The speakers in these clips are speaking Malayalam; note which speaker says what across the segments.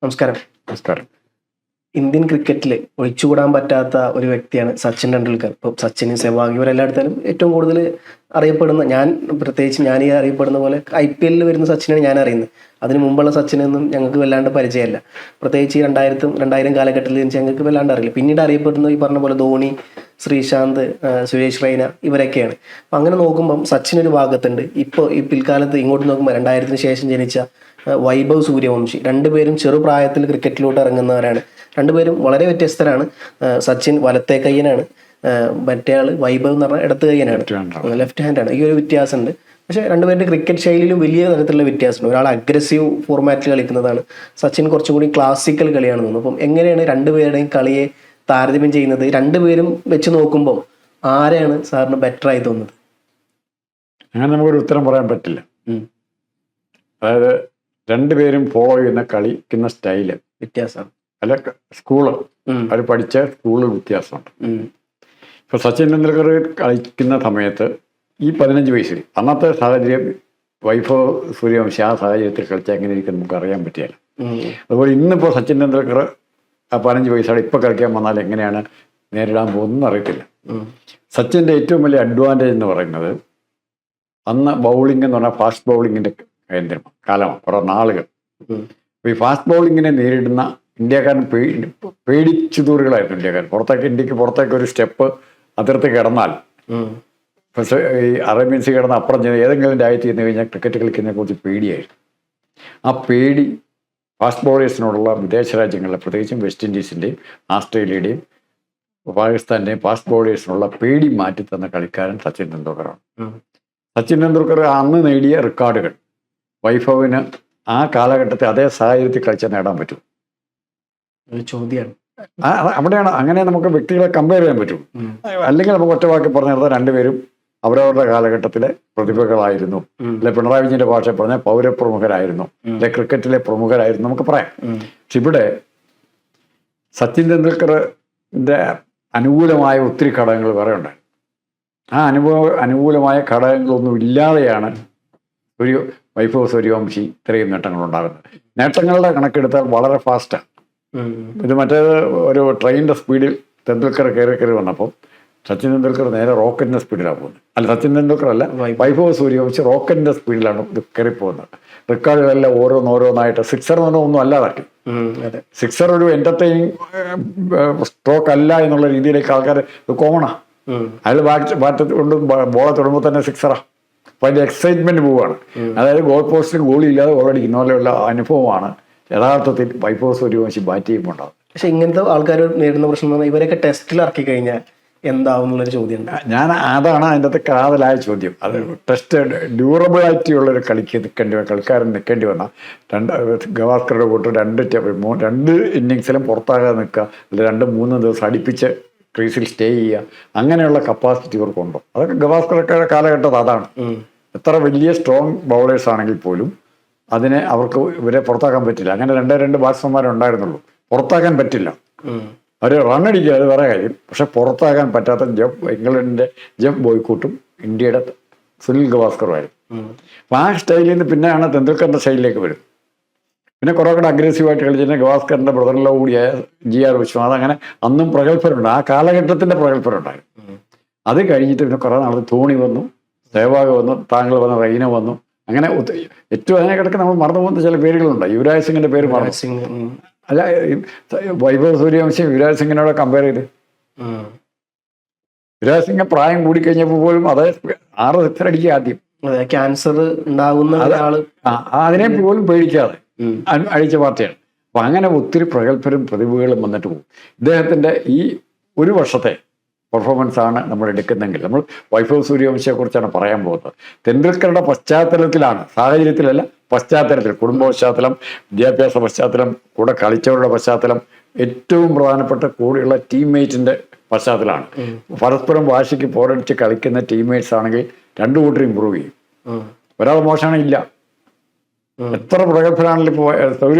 Speaker 1: നമസ്കാരം.
Speaker 2: നമസ്കാരം.
Speaker 1: ഇന്ത്യൻ ക്രിക്കറ്റിൽ ഒഴിച്ചുകൂടാൻ പറ്റാത്ത ഒരു വ്യക്തിയാണ് സച്ചിൻ ടെണ്ടുൽക്കർ. ഇപ്പോൾ സച്ചിൻ, സെവാഗ് ഇവരെല്ലായിടത്തും ഏറ്റവും കൂടുതൽ അറിയപ്പെടുന്ന, പ്രത്യേകിച്ച് ഞാൻ ഈ അറിയപ്പെടുന്ന പോലെ IPL വരുന്ന സച്ചിനാണ് ഞാൻ അറിയുന്നത്. അതിന് മുമ്പുള്ള സച്ചിനൊന്നും ഞങ്ങൾക്ക് വല്ലാണ്ട് പരിചയമല്ല. പ്രത്യേകിച്ച് ഈ 2000 കാലഘട്ടത്തിൽ ഞങ്ങൾക്ക് വല്ലാണ്ട് അറിയില്ല. പിന്നീട് അറിയപ്പെടുന്ന ഈ പറഞ്ഞ പോലെ ധോണി, ശ്രീശാന്ത്, സുരേഷ് റെയ്ന ഇവരൊക്കെയാണ്. അപ്പം അങ്ങനെ നോക്കുമ്പം സച്ചിൻ ഒരു ഭാഗത്തുണ്ട്. ഇപ്പോൾ ഈ പിൽക്കാലത്ത് ഇങ്ങോട്ട് നോക്കുമ്പോൾ 2000-ന് ശേഷം ജനിച്ച വൈഭവ് സൂര്യവംശി, രണ്ടുപേരും ചെറുപ്രായത്തിൽ ക്രിക്കറ്റിലോട്ട് ഇറങ്ങുന്നവരാണ്. രണ്ടുപേരും വളരെ വ്യത്യസ്തരാണ്. സച്ചിൻ വലത്തെ കയ്യനാണ്, മറ്റേ ആൾ വൈഭവ് എന്ന് പറഞ്ഞാൽ ഇടത്ത് കയ്യനാണ്, ലെഫ്റ്റ് ഹാൻഡാണ്. ഈ ഒരു വ്യത്യാസമുണ്ട്. പക്ഷേ രണ്ടുപേരുടെ ക്രിക്കറ്റ് ശൈലിയിലും വലിയ തരത്തിലുള്ള വ്യത്യാസമുണ്ട്. ഒരാൾ അഗ്രസീവ് ഫോർമാറ്റിൽ കളിക്കുന്നതാണ്, സച്ചിൻ കുറച്ചും കൂടി ക്ലാസിക്കൽ കളിയാണെന്ന് തോന്നുന്നു. അപ്പം എങ്ങനെയാണ് രണ്ടുപേരുടെയും കളിയെ താരതമ്യം ചെയ്യുന്നത്? രണ്ടുപേരും വെച്ച് നോക്കുമ്പോൾ ആരെയാണ് സാറിന് ബെറ്റർ ആയി തോന്നുന്നത്?
Speaker 2: അങ്ങനെ നമുക്കൊരു ഉത്തരം പറയാൻ പറ്റില്ല. അതായത് രണ്ടുപേരും ഫോളോ ചെയ്യുന്ന കളിക്കുന്ന സ്റ്റൈല്
Speaker 1: വ്യത്യാസമാണ്,
Speaker 2: അല്ല സ്കൂള്, അവർ പഠിച്ച സ്കൂളിൽ വ്യത്യാസമുണ്ട്. ഇപ്പോൾ സച്ചിൻ ടെണ്ടുൽക്കർ കളിക്കുന്ന സമയത്ത് ഈ 15 വയസ്സിൽ അന്നത്തെ സാഹചര്യം, വൈഭവ് സൂര്യവംശി ആ സാഹചര്യത്തിൽ കളിച്ചാൽ എങ്ങനെ ഇരിക്കും നമുക്ക് അറിയാൻ പറ്റിയല്ല. അതുപോലെ ഇന്നിപ്പോൾ സച്ചിൻ ടെണ്ടുൽക്കർ ആ 15 വയസ്സാണ് ഇപ്പോൾ കളിക്കാൻ വന്നാൽ എങ്ങനെയാണ് നേരിടാൻ പോകുന്നതെന്ന് അറിയത്തില്ല. സച്ചിൻ്റെ ഏറ്റവും വലിയ അഡ്വാൻറ്റേജ് എന്ന് പറയുന്നത് അന്ന് ബൗളിംഗ് എന്ന് പറഞ്ഞാൽ ഫാസ്റ്റ് ബൗളിങ്ങിൻ്റെ കാലമാണ്, കുറേ നാളുകൾ. അപ്പോൾ ഈ ഫാസ്റ്റ് ബൗളിങ്ങിനെ നേരിടുന്ന ഇന്ത്യക്കാരൻ പേടിച്ചു തൂറുകളായിരുന്നു ഇന്ത്യക്കാരൻ. ഇന്ത്യക്ക് പുറത്തേക്ക് ഒരു സ്റ്റെപ്പ് അതിർത്തി കിടന്നാൽ, പക്ഷേ ഈ അറേബ്യൻ സീ കിടന്ന് അപ്പുറം ചെയ്ത് ഏതെങ്കിലും രാജ്യത്ത് ചെന്ന് കഴിഞ്ഞാൽ ക്രിക്കറ്റ് കളിക്കുന്നതിനെ കുറിച്ച് പേടിയായിരുന്നു. ആ പേടി ഫാസ്റ്റ് ബൗളേഴ്സിനോടുള്ള വിദേശ രാജ്യങ്ങളിലെ, പ്രത്യേകിച്ചും വെസ്റ്റ് ഇൻഡീസിൻ്റെയും ആസ്ട്രേലിയയുടെയും പാകിസ്ഥാൻ്റെയും ഫാസ്റ്റ് ബൗളേഴ്സിനുള്ള പേടി മാറ്റി തന്ന കളിക്കാരൻ സച്ചിൻ ടെണ്ടുൽക്കറാണ്. സച്ചിൻ ടെണ്ടുൽക്കർ അന്ന് നേടിയ റെക്കോർഡുകൾ വൈഭവിന് ആ കാലഘട്ടത്തെ അതേ സാഹചര്യത്തിൽ കളിച്ചാൽ നേടാൻ പറ്റും.
Speaker 1: ചോദ്യമാണ്.
Speaker 2: അവിടെയാണ് അങ്ങനെ നമുക്ക് വ്യക്തികളെ കമ്പയർ ചെയ്യാൻ പറ്റും. അല്ലെങ്കിൽ നമുക്ക് ഒറ്റവാക്കി പറഞ്ഞിരുന്നത് രണ്ടുപേരും അവരവരുടെ കാലഘട്ടത്തിലെ പ്രതിഭകളായിരുന്നു, അല്ലെ പിണറായി വിജയന്റെ ഭാഷ പറഞ്ഞാൽ പൗരപ്രമുഖരായിരുന്നു, അല്ലെ ക്രിക്കറ്റിലെ പ്രമുഖരായിരുന്നു നമുക്ക് പറയാം. പക്ഷെ ഇവിടെ സച്ചിൻ ടെണ്ടുൽക്കറിന്റെ അനുകൂലമായ ഒത്തിരി ഘടകങ്ങൾ വേറെ ഉണ്ടായി. ആ അനുകൂലമായ ഘടകങ്ങളൊന്നും ഇല്ലാതെയാണ് ഒരു വൈഭവ് സൂര്യവംശി ഇത്രയും നേട്ടങ്ങളുണ്ടാകുന്നത്. നേട്ടങ്ങളുടെ കണക്കെടുത്താൽ വളരെ ഫാസ്റ്റാണ് ഇത്. മറ്റേത് ഒരു ട്രെയിനിൻ്റെ സ്പീഡിൽ ടെണ്ടുൽക്കർ കയറി വന്നപ്പോൾ സച്ചിൻ ടെണ്ടുൽക്കർ നേരെ റോക്കറ്റിൻ്റെ സ്പീഡിലാണ് പോകുന്നത്. അല്ല, സച്ചിൻ ടെണ്ടുൽക്കർ അല്ല, വൈഭവ് സൂര്യവംശി റോക്കറ്റിൻ്റെ സ്പീഡിലാണ് ഇത് കയറിപ്പോകുന്നത്. റെക്കോർഡുകളെല്ലാം ഓരോന്നായിട്ട് സിക്സർ എന്ന് പറഞ്ഞാൽ ഒന്നും അല്ലാതാക്കി. സിക്സർ ഒരു എൻ്റർടൈനിങ് സ്ട്രോക്ക് അല്ല എന്നുള്ള രീതിയിലേക്ക് ആൾക്കാർ ഇത് കോമണാണ്. അയാൾ ബാറ്റ് കൊണ്ട് ബോളെ തൊടുമ്പോൾ തന്നെ സിക്സറാണ്. അപ്പോൾ അതിൻ്റെ എക്സൈറ്റ്മെൻറ്റ് പോവുകയാണ്. അതായത് ഗോൾ പോസ്റ്റിൽ ഗോളില്ലാതെ ഗോളടിക്കുന്ന പോലെയുള്ള അനുഭവമാണ് യഥാർത്ഥത്തിൽ വൈഭവ് സൂര്യവംശി ബാറ്റ് ചെയ്യുമ്പോൾ ഉണ്ടാകും.
Speaker 1: പക്ഷെ ഇങ്ങനത്തെ ആൾക്കാർ നേരിടുന്ന പ്രശ്നം എന്ന് പറഞ്ഞാൽ ഇവരൊക്കെ ടെസ്റ്റിൽ ഇറക്കി കഴിഞ്ഞാൽ എന്താവും എന്നുള്ളൊരു ചോദ്യം.
Speaker 2: അതാണ് അതിൻ്റെ അകത്ത് കാതലായ ചോദ്യം. അത് ടെസ്റ്റ് ഡ്യൂറബിളായിറ്റി ഉള്ളൊരു കളിക്കാരൻ നിൽക്കേണ്ടി വന്നാൽ ഗവാസ്കറുടെ കൂട്ട് രണ്ട് ഇന്നിങ്സിലും പുറത്താകാതെ നിൽക്കുക, അല്ലെങ്കിൽ 2-3 ദിവസം അടുപ്പിച്ച് ക്രീസിൽ സ്റ്റേ ചെയ്യുക, അങ്ങനെയുള്ള കപ്പാസിറ്റി ഇവർക്കുണ്ടോ? അതൊക്കെ ഗവാസ്കറുടെ കാലഘട്ടത്തിൽ അതാണ്. എത്ര വലിയ സ്ട്രോങ് ബൗളേഴ്സ് ആണെങ്കിൽ പോലും അവർക്ക് ഇവരെ പുറത്താക്കാൻ പറ്റില്ല. അങ്ങനെ 2 ബാറ്റ്സ്മാന്മാരുണ്ടായിരുന്നുള്ളൂ, പുറത്താക്കാൻ പറ്റില്ല. അവർ റണ്ണടിക്കുക, അത് വേറെ കാര്യം. പക്ഷെ പുറത്താക്കാൻ പറ്റാത്ത ഇംഗ്ലണ്ടിൻ്റെ ജെഫ് ബോയ്ക്കൂട്ടും ഇന്ത്യയുടെ സുനിൽ ഗവാസ്കറുമായിരുന്നു. അപ്പം ആ സ്റ്റൈലിൽ നിന്ന് പിന്നെയാണ് ടെണ്ടുൽക്കറിൻ്റെ സ്റ്റൈലിലേക്ക് വരും. പിന്നെ കുറേ കൂടെ അഗ്രസീവായിട്ട് കളിച്ചിട്ട് ഗവാസ്കറിൻ്റെ ബ്രദറിലോ കൂടിയായ GR വിശ്വനാഥ്, അങ്ങനെ അന്നും പ്രഗത്ഭരുണ്ട്, ആ കാലഘട്ടത്തിൻ്റെ പ്രഗത്ഭരുണ്ടായിരുന്നു. അത് കഴിഞ്ഞിട്ട് പിന്നെ കുറേ നാൾ ധോണി വന്നു, സെവാഗ് വന്നു, താങ്കൾ വന്ന റെയ്ന വന്നു. അങ്ങനെ ഏറ്റവും അതിനെക്കിടക്ക് നമ്മൾ മറന്നു പോകുന്ന ചില പേരുകളുണ്ട്. യുവരാജ് സിംഗിൻ്റെ പേര് മറന്നു. അല്ല, വൈഭവ് സൂര്യവംശി യുവരാജ് സിംഗിനോട് കമ്പയർ ചെയ്ത്, യുവരാജ് സിംഗ് പ്രായം കൂടിക്കഴിഞ്ഞപ്പോൾ പോലും അത് 6 സിക്സർ അടിക്കുക ആദ്യം.
Speaker 1: ക്യാൻസർ ഉണ്ടാകുന്ന
Speaker 2: അതിനെ പോലും പേടിക്കാതെ അടിച്ച പാർട്ടിയാണ്. അപ്പം അങ്ങനെ ഒത്തിരി പ്രഗത്ഭരും പ്രതിഭകളും വന്നിട്ട് പോകും. ഇദ്ദേഹത്തിൻ്റെ ഈ ഒരു വർഷത്തെ പെർഫോമൻസ് ആണ് നമ്മൾ എടുക്കുന്നെങ്കിൽ നമ്മൾ വൈഭവ് സൂര്യവംശിയെക്കുറിച്ചാണ് പറയാൻ പോകുന്നത്. ടെണ്ടുൽക്കറുടെ പശ്ചാത്തലത്തിലാണ്, സാഹചര്യത്തിലല്ല, പശ്ചാത്തലത്തിൽ, കുടുംബ പശ്ചാത്തലം, വിദ്യാഭ്യാസ പശ്ചാത്തലം, കൂടെ കളിച്ചവരുടെ പശ്ചാത്തലം, ഏറ്റവും പ്രധാനപ്പെട്ട കൂടെയുള്ള ടീംമേറ്റ്സിൻ്റെ പശ്ചാത്തലമാണ്. പരസ്പരം വാശിക്ക് പോരടിച്ച് കളിക്കുന്ന ടീംമേറ്റ്സ് ആണെങ്കിൽ രണ്ടു കൂട്ടർ ഇമ്പ്രൂവ് ചെയ്യും. ഒരാൾ മോശമാണ് ഇല്ല. എത്ര പ്രഗത്ഭരാണെങ്കിലും ഇപ്പോൾ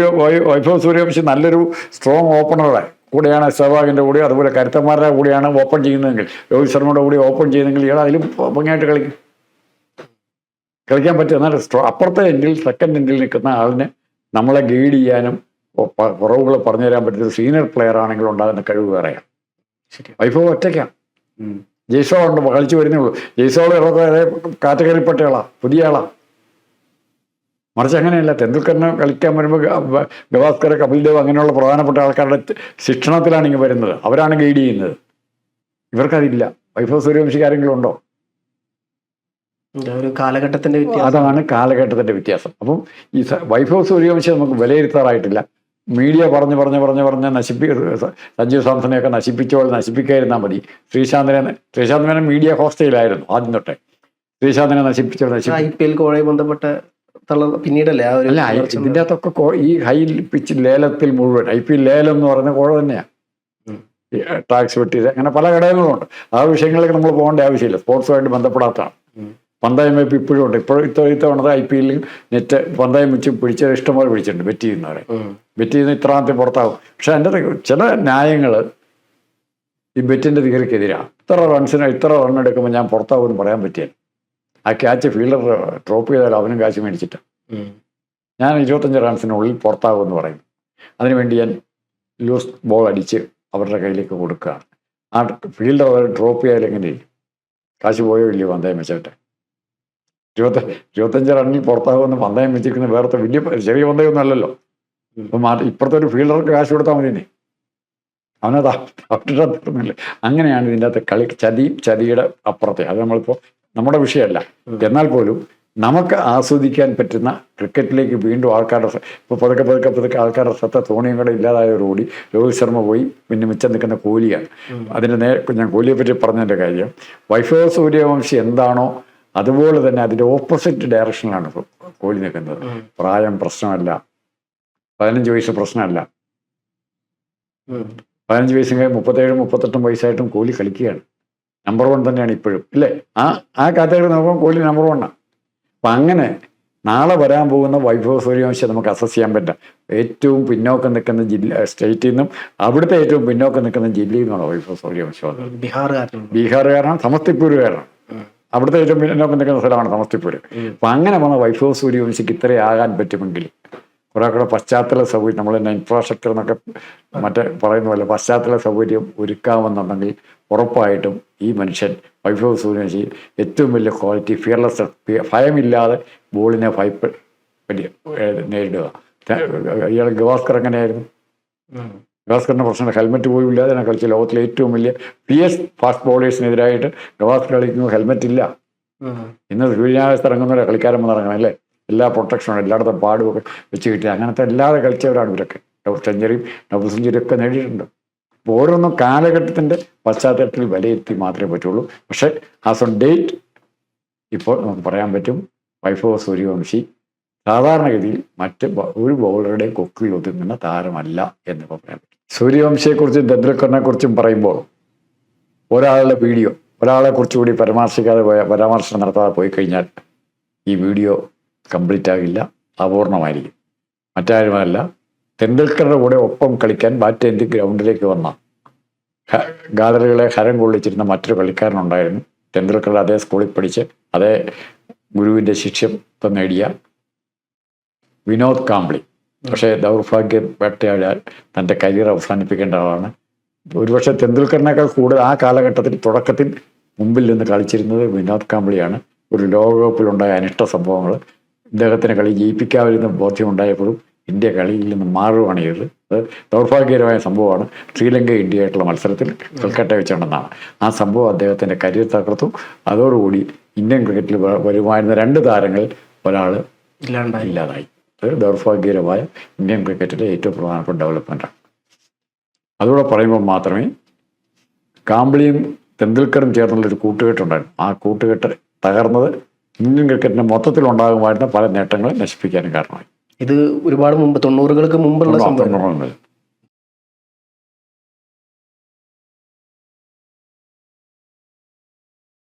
Speaker 2: വൈഭവ് സൂര്യവംശി നല്ലൊരു സ്ട്രോങ് ഓപ്പണറുടെ കൂടെയാണ്, സെവാഗിൻ്റെ കൂടെ, അതുപോലെ കരുത്തന്മാരുടെ കൂടെയാണ് ഓപ്പൺ ചെയ്യുന്നതെങ്കിൽ, രോഹിത് ശർമ്മയുടെ കൂടെ ഓപ്പൺ ചെയ്യുന്നെങ്കിൽ ഇയാൾ അതിലും ഭംഗിയായിട്ട് കളിക്കാൻ പറ്റും. എന്നാൽ അപ്പുറത്തെ എൻഡിൽ, സെക്കൻഡ് എൻഡിൽ നിൽക്കുന്ന ആളിനെ നമ്മളെ ഗൈഡ് ചെയ്യാനും കുറവുകൾ പറഞ്ഞു തരാൻ പറ്റുന്ന സീനിയർ പ്ലെയർ ആണെങ്കിൽ ഉണ്ടാകുന്ന കഴിവ് വേറെയാണ്.
Speaker 1: ശരി.
Speaker 2: വൈഭവ് ഒറ്റയ്ക്കാണ്. ജയ്സോൾ ഉണ്ട്, കളിച്ചു വരുന്നേ ഉള്ളൂ. ജയ്സോൾ ഇറക്കാതെ കാറ്റഗറിയിൽപ്പെട്ട ആളാ, പുതിയ ആളാ. മറിച്ച് അങ്ങനെയല്ല, തെണ്ടുൽക്കറിന് കളിക്കാൻ വരുമ്പോൾ ഗവാസ്കർ, കപിൽ ദേവ് അങ്ങനെയുള്ള പ്രധാനപ്പെട്ട ആൾക്കാരുടെ ശിക്ഷണത്തിലാണ് ഇങ്ങനെ വരുന്നത്. അവരാണ് ഗൈഡ് ചെയ്യുന്നത്. ഇവർക്കതില്ല. വൈഭവ് സൂര്യവംശിക്ക് ആരെങ്കിലും ഉണ്ടോ?
Speaker 1: ഒരു കാലഘട്ടത്തിന്റെ വ്യത്യാസം.
Speaker 2: അതാണ് കാലഘട്ടത്തിന്റെ വ്യത്യാസം. അപ്പം ഈ വൈഭവ് സൂര്യവംശി നമുക്ക് വിലയിരുത്താറായിട്ടില്ല. മീഡിയ പറഞ്ഞ് സഞ്ജു സാംസണെയൊക്കെ നശിപ്പിക്കാതിരുന്നാൽ മതി. ശ്രീശാന്തിനെ മീഡിയ ഹോസ്റ്റയിലായിരുന്നു ആദ്യം തൊട്ടേ. ശ്രീശാന്തിനെ
Speaker 1: IPL കോഴയെ ബന്ധപ്പെട്ട പിന്നീടല്ലേ
Speaker 2: അല്ല, ഇതിൻ്റെ അകത്തൊക്കെ ഈ ഹൈ പിച്ച് ലേലത്തിൽ മുഴുവൻ IPL ലേലം എന്ന് പറയുന്ന കോഴ തന്നെയാണ്. ടാക്സ് വെട്ടിയത്, അങ്ങനെ പല ഘടകങ്ങളുണ്ട്. ആ വിഷയങ്ങളിലേക്ക് നമ്മൾ പോകേണ്ട ആവശ്യമില്ല. സ്പോർട്സുമായിട്ട് ബന്ധപ്പെടാത്തതാണ്. പന്തയം വെപ്പ് ഇപ്പോഴും ഉണ്ട്. ഇത്തവണത്തെ IPL നെറ്റ് പന്തയം വെച്ച് പിടിച്ചത് ഇഷ്ടംപോലെ പിടിച്ചിട്ടുണ്ട്. ബെറ്റ് ചെയ്യുന്നവരെ ബെറ്റ് ചെയ്യുന്ന ഇത്രാമത്തെ പുറത്താകും. പക്ഷെ അതിൻ്റെ ചില ന്യായങ്ങൾ ഈ ബെറ്റിൻ്റെ തീർക്കെതിരാണ്. ഇത്ര റൺ എടുക്കുമ്പോൾ ഞാൻ പുറത്താകുമെന്ന് പറയാൻ പറ്റില്ല. ആ ക്യാച്ച് ഫീൽഡർ ഡ്രോപ്പ് ചെയ്താൽ അവനും കാശ് മേടിച്ചിട്ട് ഞാൻ 25 റൺസിനുള്ളിൽ പുറത്താകുമെന്ന് പറയും. അതിനുവേണ്ടി ഞാൻ ലൂസ് ബോൾ അടിച്ച് അവരുടെ കയ്യിലേക്ക് കൊടുക്കുകയാണ്. ആ ഫീൽഡർ അവർ ഡ്രോപ്പ് ചെയ്താൽ എങ്ങനെയില്ല, കാശ് പോയോ ഇല്ലയോ പന്തയം വെച്ചിട്ട്. 25 റണ്ണിൽ പുറത്താകുമെന്ന് പന്തയം വെച്ചിരിക്കുന്ന വേറെ വലിയ ചെറിയ പന്തയമൊന്നും അല്ലല്ലോ. അപ്പം ഇപ്പുറത്തെ ഒരു ഫീൽഡർക്ക് കാശ് കൊടുത്താൽ മതി. അവനത് തീർന്നില്ല. അങ്ങനെയാണ് ഇതിൻ്റെ അകത്ത് ചതിയുടെ അപ്പുറത്തെ. അത് നമ്മളിപ്പോൾ നമ്മുടെ വിഷയമല്ല. എന്നാൽ പോലും നമുക്ക് ആസ്വദിക്കാൻ പറ്റുന്ന ക്രിക്കറ്റിലേക്ക് വീണ്ടും ആൾക്കാരുടെ ഇപ്പോൾ പതുക്കെ ആൾക്കാരുടെ ശ്രദ്ധ ധോണിയും കൂടെ ഇല്ലാതായതോടുകൂടി രോഹിത് ശർമ്മ പോയി, പിന്നെ മിച്ചം നിൽക്കുന്ന കോഹ്ലിയാണ്. അതിൻ്റെ ഞാൻ കോഹ്ലിയെ പറ്റി പറഞ്ഞതിൻ്റെ കാര്യം, വൈഭവ് സൂര്യവംശി എന്താണോ അതുപോലെ തന്നെ അതിൻ്റെ ഓപ്പോസിറ്റ് ഡയറക്ഷനിലാണ് കോഹ്ലി നിൽക്കുന്നത്. പ്രായം പ്രശ്നമല്ല, 15 വയസ്സ് പ്രശ്നമല്ല. 15 വയസ്സും 37-38 വയസ്സായിട്ടും കോഹ്ലി കളിക്കുകയാണ്. നമ്പർ 1 തന്നെയാണ് ഇപ്പോഴും, ഇല്ലേ? ആ കാറ്റഗറി നോക്കുമ്പോൾ കോഹ്ലി നമ്പർ 1ആണ്. അപ്പം അങ്ങനെ നാളെ വരാൻ പോകുന്ന വൈഭവ് സൂര്യവംശി നമുക്ക് അസസ് ചെയ്യാൻ പറ്റാം. ഏറ്റവും പിന്നോക്കം നിൽക്കുന്ന സ്റ്റേറ്റിൽ നിന്നും അവിടുത്തെ ഏറ്റവും പിന്നോക്കം നിൽക്കുന്ന ജില്ലയിൽ നിന്നാണ് വൈഭവ് സൂര്യവംശി വന്നത്. ബീഹാറുകാരനാണ്, സമസ്തിപൂരുകാരനാണ്. അവിടുത്തെ ഏറ്റവും പിന്നോക്കം നിൽക്കുന്ന സ്ഥലമാണ് സമസ്തിപൂർ. അപ്പം അങ്ങനെ വന്ന വൈഭവ് സൂര്യവംശിക്ക് ഇത്രയാകാൻ പറ്റുമെങ്കിൽ കുറെ കൂടെ പശ്ചാത്തല സൗകര്യം, നമ്മൾ തന്നെ ഇൻഫ്രാസ്ട്രക്ചർ എന്നൊക്കെ പറയുന്ന പോലെ പശ്ചാത്തല സൗകര്യം ഒരുക്കാമെന്നുണ്ടെങ്കിൽ ഉറപ്പായിട്ടും ഈ മനുഷ്യൻ വൈഭവ് സൂര്യവംശി ഏറ്റവും വലിയ ക്വാളിറ്റി, ഫിയർലെസ്, ഭയമില്ലാതെ ബോളിനെ നേരിടുക. ഇയാൾ ഗവാസ്കർ എങ്ങനെയായിരുന്നു? ഗവാസ്കറിന്റെ പ്രശ്നം ഹെൽമെറ്റ് പോലും ഇല്ലാതെ തന്നെ കളിച്ച ലോകത്തിലെ ഏറ്റവും വലിയ ഫാസ്റ്റ് ബോളേഴ്സിനെതിരായിട്ട് ഗവാസ്കർ കളിക്കുമ്പോൾ ഹെൽമെറ്റ് ഇല്ല. ഇന്ന് സൂര്യനാകാശത്ത് ഇറങ്ങുന്നവരെ കളിക്കാരൻ വന്നിറങ്ങണം, അല്ലേ? എല്ലാ പ്രൊട്ടക്ഷനും എല്ലായിടത്തും പാടുമൊക്കെ വെച്ച് കിട്ടി. അങ്ങനത്തെ എല്ലാവരും കളിച്ചവരാണ് ഇവരൊക്കെ. സെഞ്ചുറിയും ഡബിൾ സെഞ്ചുറിയും ഒക്കെ നേടിയിട്ടുണ്ട്. അപ്പോൾ ഓരോന്നും കാലഘട്ടത്തിൻ്റെ പശ്ചാത്തലത്തിൽ വിലയിരുത്തി മാത്രമേ പറ്റുള്ളൂ. പക്ഷേ ആസ് ഓൺ ഡേറ്റ് ഇപ്പോൾ നമുക്ക് പറയാൻ പറ്റും വൈഭവ് സൂര്യവംശി സാധാരണഗതിയിൽ മറ്റ് ഒരു ബൗളറുടെയും കൊക്കിൽ ഒതുങ്ങുന്ന താരമല്ല എന്നിപ്പോൾ പറയാൻ പറ്റും. സൂര്യവംശിയെക്കുറിച്ചും തെണ്ടുൽക്കറിനെ കുറിച്ചും പറയുമ്പോൾ ഒരാളുടെ വീഡിയോ ഒരാളെ കുറിച്ചുകൂടി പരാമർശനം നടത്താതെ പോയി കഴിഞ്ഞാൽ ഈ വീഡിയോ കംപ്ലീറ്റ് ആകില്ല, അപൂർണമായിരിക്കും. മറ്റാരുമല്ല, തെണ്ടുൽക്കറുടെ കൂടെ ഒപ്പം കളിക്കാൻ ബാറ്റേന്തി ഗ്രൗണ്ടിലേക്ക് വന്ന ഗാലറികളെ ഹരം കൊള്ളിച്ചിരുന്ന മറ്റൊരു കളിക്കാരനുണ്ടായിരുന്നു. തെണ്ടുൽക്കറുടെ അതേ സ്കൂളിൽ പഠിച്ച് അതേ ഗുരുവിൻ്റെ ശിഷ്യത്വം നേടിയ വിനോദ് കാംബ്ലി. പക്ഷേ ദൗർഭാഗ്യം വേട്ടയാടാൻ തൻ്റെ കരിയർ അവസാനിപ്പിക്കേണ്ട ആളാണ്. ഒരുപക്ഷെ തെണ്ടുൽക്കറിനേക്കാൾ കൂടുതൽ ആ കാലഘട്ടത്തിൽ തുടക്കത്തിൽ മുമ്പിൽ നിന്ന് കളിച്ചിരുന്നത് വിനോദ് കാംബ്ലിയാണ്. ഒരു ലോകകപ്പിലുണ്ടായ അനിഷ്ട സംഭവങ്ങൾ, ഇദ്ദേഹത്തിന് കളി ജയിപ്പിക്കാതിരുന്ന ബോധ്യമുണ്ടായപ്പോഴും ഇന്ത്യ കളിയിൽ നിന്ന് മാറുകയാണ് ചെയ്തത്. അത് ദൗർഭാഗ്യകരമായ സംഭവമാണ്. ശ്രീലങ്ക ഇന്ത്യയായിട്ടുള്ള മത്സരത്തിൽ കൽക്കട്ട വെച്ചുകൊണ്ടെന്നാണ്. ആ സംഭവം അദ്ദേഹത്തിൻ്റെ കരിയർ തകർത്തു. അതോടുകൂടി ഇന്ത്യൻ ക്രിക്കറ്റിൽ വരുമായിരുന്ന 2 താരങ്ങളിൽ ഒരാൾ ഇല്ലാതായി. അത് ദൗർഭാഗ്യകരമായ ഇന്ത്യൻ ക്രിക്കറ്റിലെ ഏറ്റവും പ്രധാനപ്പെട്ട ഡെവലപ്മെൻറ്റാണ്. അതുകൂടെ പറയുമ്പോൾ മാത്രമേ കാംബ്ലിയും തെണ്ടുൽക്കറും ചേർന്നുള്ളൊരു കൂട്ടുകെട്ടുണ്ടായിരുന്നു. ആ കൂട്ടുകെട്ട് തകർന്നത് ഇന്ത്യൻ ക്രിക്കറ്റിന് മൊത്തത്തിലുണ്ടാകുമായിരുന്ന പല നേട്ടങ്ങളെ നശിപ്പിക്കാനും കാരണമായി.
Speaker 1: ഇത് ഒരുപാട് മുമ്പ് 90-കൾക്ക് മുമ്പുള്ള സംഭവം.